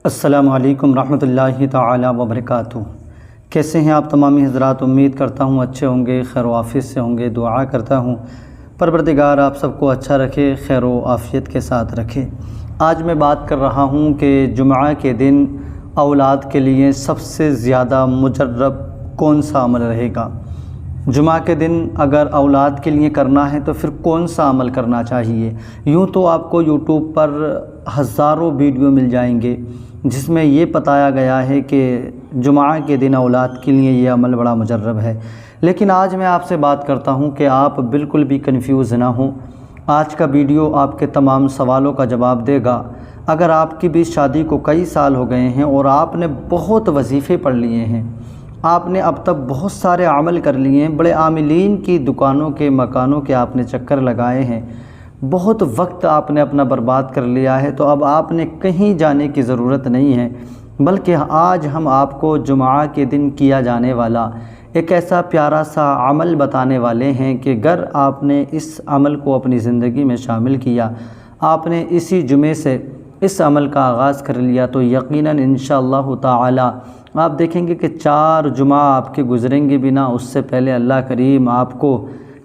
السلام علیکم رحمۃ اللہ تعالی وبرکاتہ۔ کیسے ہیں آپ تمامی حضرات؟ امید کرتا ہوں اچھے ہوں گے، خیر و عافیت سے ہوں گے۔ دعا کرتا ہوں پروردگار آپ سب کو اچھا رکھے، خیر و عافیت کے ساتھ رکھے۔ آج میں بات کر رہا ہوں کہ جمعہ کے دن اولاد کے لیے سب سے زیادہ مجرب کون سا عمل رہے گا؟ جمعہ کے دن اگر اولاد کے لیے کرنا ہے تو پھر کون سا عمل کرنا چاہیے؟ یوں تو آپ کو یوٹیوب پر ہزاروں ویڈیو مل جائیں گے جس میں یہ بتایا گیا ہے کہ جمعہ کے دن اولاد کے لیے یہ عمل بڑا مجرب ہے، لیکن آج میں آپ سے بات کرتا ہوں کہ آپ بالکل بھی کنفیوز نہ ہوں۔ آج کا ویڈیو آپ کے تمام سوالوں کا جواب دے گا۔ اگر آپ کی بھی شادی کو کئی سال ہو گئے ہیں اور آپ نے بہت وظیفے پڑھ لیے ہیں، آپ نے اب تک بہت سارے عمل کر لیے ہیں، بڑے عاملین کی دکانوں کے مکانوں کے آپ نے چکر لگائے ہیں، بہت وقت آپ نے اپنا برباد کر لیا ہے، تو اب آپ نے کہیں جانے کی ضرورت نہیں ہے، بلکہ آج ہم آپ کو جمعہ کے دن کیا جانے والا ایک ایسا پیارا سا عمل بتانے والے ہیں کہ اگر آپ نے اس عمل کو اپنی زندگی میں شامل کیا، آپ نے اسی جمعے سے اس عمل کا آغاز کر لیا، تو یقیناً انشاءاللہ تعالی آپ دیکھیں گے کہ 4 جمعہ آپ کے گزریں گے بنا اس سے پہلے اللہ کریم آپ کو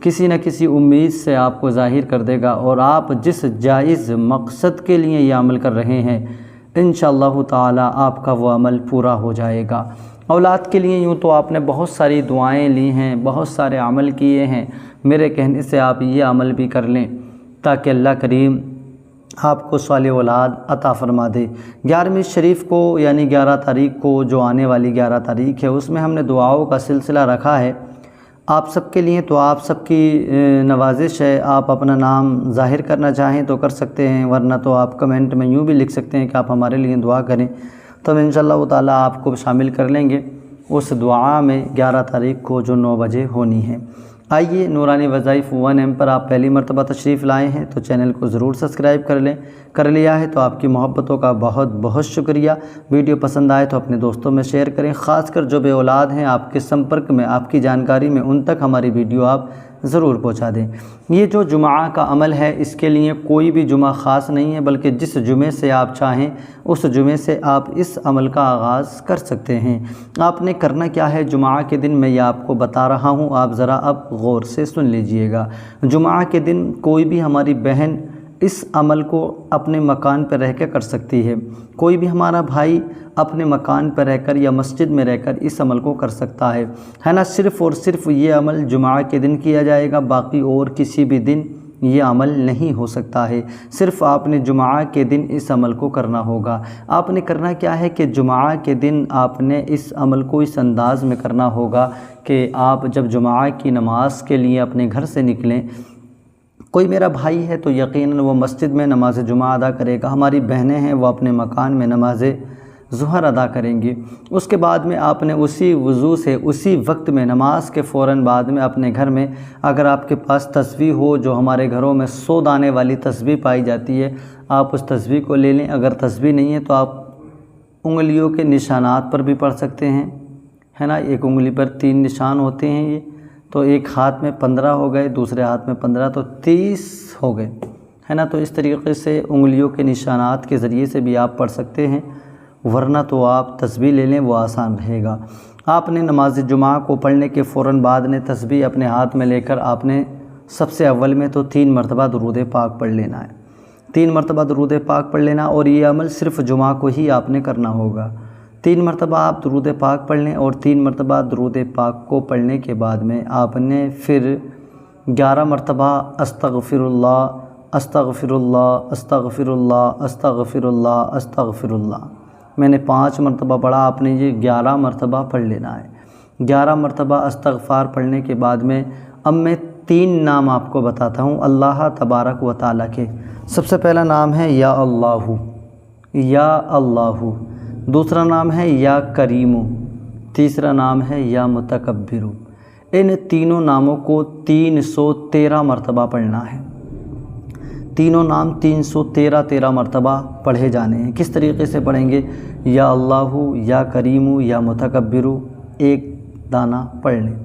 کسی نہ کسی امید سے آپ کو ظاہر کر دے گا، اور آپ جس جائز مقصد کے لیے یہ عمل کر رہے ہیں انشاءاللہ تعالی آپ کا وہ عمل پورا ہو جائے گا۔ اولاد کے لیے یوں تو آپ نے بہت ساری دعائیں لی ہیں، بہت سارے عمل کیے ہیں، میرے کہنے سے آپ یہ عمل بھی کر لیں تاکہ اللہ کریم آپ کو صالح اولاد عطا فرما دے۔ 11ویں شریف کو یعنی 11 تاریخ کو، جو آنے والی 11 تاریخ ہے، اس میں ہم نے دعاؤں کا سلسلہ رکھا ہے آپ سب کے لیے، تو آپ سب کی نوازش ہے، آپ اپنا نام ظاہر کرنا چاہیں تو کر سکتے ہیں، ورنہ تو آپ کمنٹ میں یوں بھی لکھ سکتے ہیں کہ آپ ہمارے لیے دعا کریں، تو ہم انشاءاللہ تعالی آپ کو شامل کر لیں گے اس دعا میں 11 تاریخ کو جو 9 بجے ہونی ہے۔ آئیے، نورانی وظائف 1M پر آپ پہلی مرتبہ تشریف لائے ہیں تو چینل کو ضرور سبسکرائب کر لیں، کر لیا ہے تو آپ کی محبتوں کا بہت بہت شکریہ۔ ویڈیو پسند آئے تو اپنے دوستوں میں شیئر کریں، خاص کر جو بے اولاد ہیں آپ کے سمپرک میں، آپ کی جانکاری میں، ان تک ہماری ویڈیو آپ ضرور پہنچا دیں۔ یہ جو جمعہ کا عمل ہے اس کے لیے کوئی بھی جمعہ خاص نہیں ہے، بلکہ جس جمعے سے آپ چاہیں اس جمعے سے آپ اس عمل کا آغاز کر سکتے ہیں۔ آپ نے کرنا کیا ہے جمعہ کے دن، میں یہ آپ کو بتا رہا ہوں، آپ ذرا اب غور سے سن لیجئے گا۔ جمعہ کے دن کوئی بھی ہماری بہن اس عمل کو اپنے مکان پر رہ کے کر سکتی ہے، کوئی بھی ہمارا بھائی اپنے مکان پر رہ کر یا مسجد میں رہ کر اس عمل کو کر سکتا ہے نا۔ صرف اور صرف یہ عمل جمعہ کے دن کیا جائے گا، باقی اور کسی بھی دن یہ عمل نہیں ہو سکتا ہے، صرف آپ نے جمعہ کے دن اس عمل کو کرنا ہوگا۔ آپ نے کرنا کیا ہے کہ جمعہ کے دن آپ نے اس عمل کو اس انداز میں کرنا ہوگا کہ آپ جب جمعہ کی نماز کے لیے اپنے گھر سے نکلیں، کوئی میرا بھائی ہے تو یقیناً وہ مسجد میں نماز جمعہ ادا کرے گا، ہماری بہنیں ہیں وہ اپنے مکان میں نماز ظہر ادا کریں گی، اس کے بعد میں آپ نے اسی وضو سے اسی وقت میں نماز کے فوراً بعد میں اپنے گھر میں، اگر آپ کے پاس تسبیح ہو، جو ہمارے گھروں میں 100 دانے والی تسبیح پائی جاتی ہے، آپ اس تسبیح کو لے لیں۔ اگر تسبیح نہیں ہے تو آپ انگلیوں کے نشانات پر بھی پڑھ سکتے ہیں، ہے نا۔ ایک انگلی پر 3 نشان ہوتے ہیں، یہ تو ایک ہاتھ میں 15 ہو گئے، دوسرے ہاتھ میں 15 تو 30 ہو گئے، ہے نا۔ تو اس طریقے سے انگلیوں کے نشانات کے ذریعے سے بھی آپ پڑھ سکتے ہیں، ورنہ تو آپ تسبیح لے لیں، وہ آسان رہے گا۔ آپ نے نماز جمعہ کو پڑھنے کے فوراً بعد نے تسبیح اپنے ہاتھ میں لے کر آپ نے سب سے اول میں تو 3 مرتبہ درود پاک پڑھ لینا ہے، 3 مرتبہ درود پاک پڑھ لینا، اور یہ عمل صرف جمعہ کو ہی آپ نے کرنا ہوگا۔ 3 مرتبہ آپ درود پاک پڑھ لیں، اور 3 مرتبہ درود پاک کو پڑھنے کے بعد میں آپ نے پھر 11 مرتبہ استغفر اللہ استغفر اللہ استغفر اللہ استغفر اللہ استغفر اللہ، میں نے 5 مرتبہ پڑھا، آپ نے یہ 11 مرتبہ پڑھ لینا ہے۔ 11 مرتبہ استغفار پڑھنے کے بعد میں اب میں 3 نام آپ کو بتاتا ہوں اللہ تبارک و تعالیٰ کے۔ سب سے پہلا نام ہے یا اللہ، یا اللہ، دوسرا نام ہے یا کریم، تیسرا نام ہے یا متکبر۔ ان تینوں ناموں کو 313 مرتبہ پڑھنا ہے، تینوں نام 313 مرتبہ پڑھے جانے ہیں۔ کس طریقے سے پڑھیں گے؟ یا اللہ، یا کریم، یا متکبر، ایک دانہ پڑھ لیں،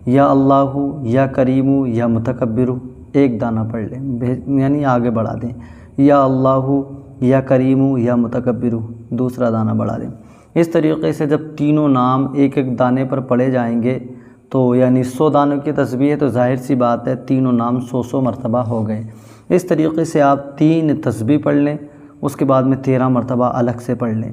یا اللہ، یا کریم، یا متکبر، ایک دانہ پڑھ لیں، یعنی آگے بڑھا دیں، یا اللہ، یا کریم یا متکبر دوسرا دانہ بڑھا دیں۔ اس طریقے سے جب تینوں نام ایک ایک دانے پر پڑھے جائیں گے تو یعنی 100 دانوں کی تسبیح ہے تو ظاہر سی بات ہے تینوں نام 100 مرتبہ ہو گئے۔ اس طریقے سے آپ 3 تسبیح پڑھ لیں، اس کے بعد میں 13 مرتبہ الگ سے پڑھ لیں۔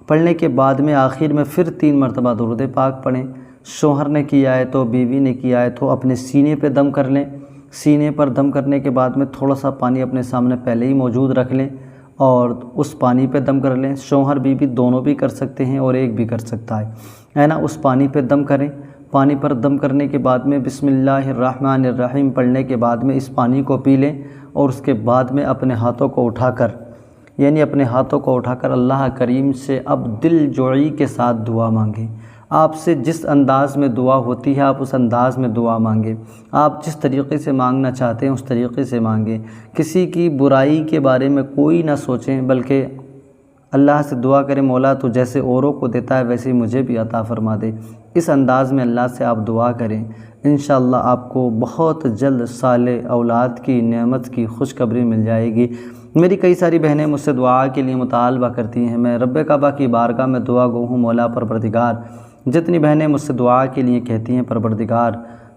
پڑھنے کے بعد میں آخر میں پھر 3 مرتبہ درود پاک پڑھیں۔ شوہر نے کیا ہے تو بیوی نے کیا ہے تو اپنے سینے پہ دم کر لیں۔ سینے پر دم کرنے کے بعد میں تھوڑا سا پانی اپنے سامنے پہلے ہی موجود رکھ لیں اور اس پانی پہ دم کر لیں۔ شوہر بیوی دونوں بھی کر سکتے ہیں اور ایک بھی کر سکتا ہے نا۔ اس پانی پہ دم کریں۔ پانی پر دم کرنے کے بعد میں بسم اللہ الرحمن الرحیم پڑھنے کے بعد میں اس پانی کو پی لیں اور اس کے بعد میں اپنے ہاتھوں کو اٹھا کر اللہ کریم سے اب دل جوئی کے ساتھ دعا مانگیں۔ آپ سے جس انداز میں دعا ہوتی ہے آپ اس انداز میں دعا مانگیں۔ آپ جس طریقے سے مانگنا چاہتے ہیں اس طریقے سے مانگیں۔ کسی کی برائی کے بارے میں کوئی نہ سوچیں بلکہ اللہ سے دعا کریں، مولا تو جیسے اوروں کو دیتا ہے ویسے مجھے بھی عطا فرما دے۔ اس انداز میں اللہ سے آپ دعا کریں، انشاءاللہ آپ کو بہت جلد صالح اولاد کی نعمت کی خوشخبری مل جائے گی۔ میری کئی ساری بہنیں مجھ سے دعا کے لیے مطالبہ کرتی ہیں، میں رب کعبہ کی بارگاہ میں دعا گو ہوں، مولا پروردگار جتنی بہنیں مجھ سے دعا کے لیے کہتی ہیں پروردگار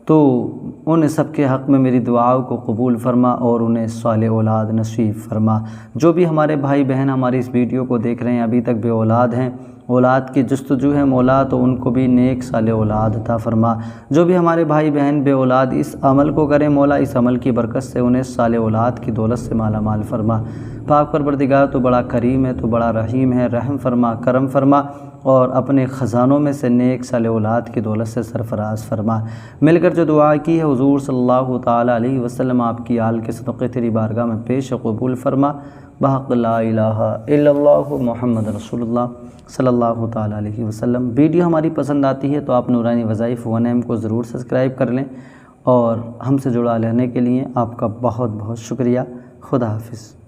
تو ان سب کے حق میں میری دعاؤں کو قبول فرما اور انہیں صالح اولاد نصیب فرما۔ جو بھی ہمارے بھائی بہن ہماری اس ویڈیو کو دیکھ رہے ہیں ابھی تک بے اولاد ہیں، اولاد کی جستجو ہے مولا تو ان کو بھی نیک صالح اولاد عطا فرما۔ جو بھی ہمارے بھائی بہن بے اولاد اس عمل کو کریں مولا اس عمل کی برکت سے انہیں صالح اولاد کی دولت سے مالا مال فرما۔ پاک پروردگار تو بڑا کریم ہے، تو بڑا رحیم ہے، رحم فرما، کرم فرما اور اپنے خزانوں میں سے نیک صالح اولاد کی دولت سے سرفراز فرما۔ مل کر جو دعا کی ہے حضور صلی اللہ تعالیٰ علیہ وسلم آپ کی آل کے صدقے تیری بارگاہ میں پیش قبول فرما، بحق لا الہ الا اللہ محمد رسول اللہ صلی اللہ تعالیٰ علیہ وسلم۔ ویڈیو ہماری پسند آتی ہے تو آپ نورانی وظائف 1M کو ضرور سبسکرائب کر لیں اور ہم سے جڑا رہنے کے لیے آپ کا بہت بہت شکریہ۔ خدا حافظ۔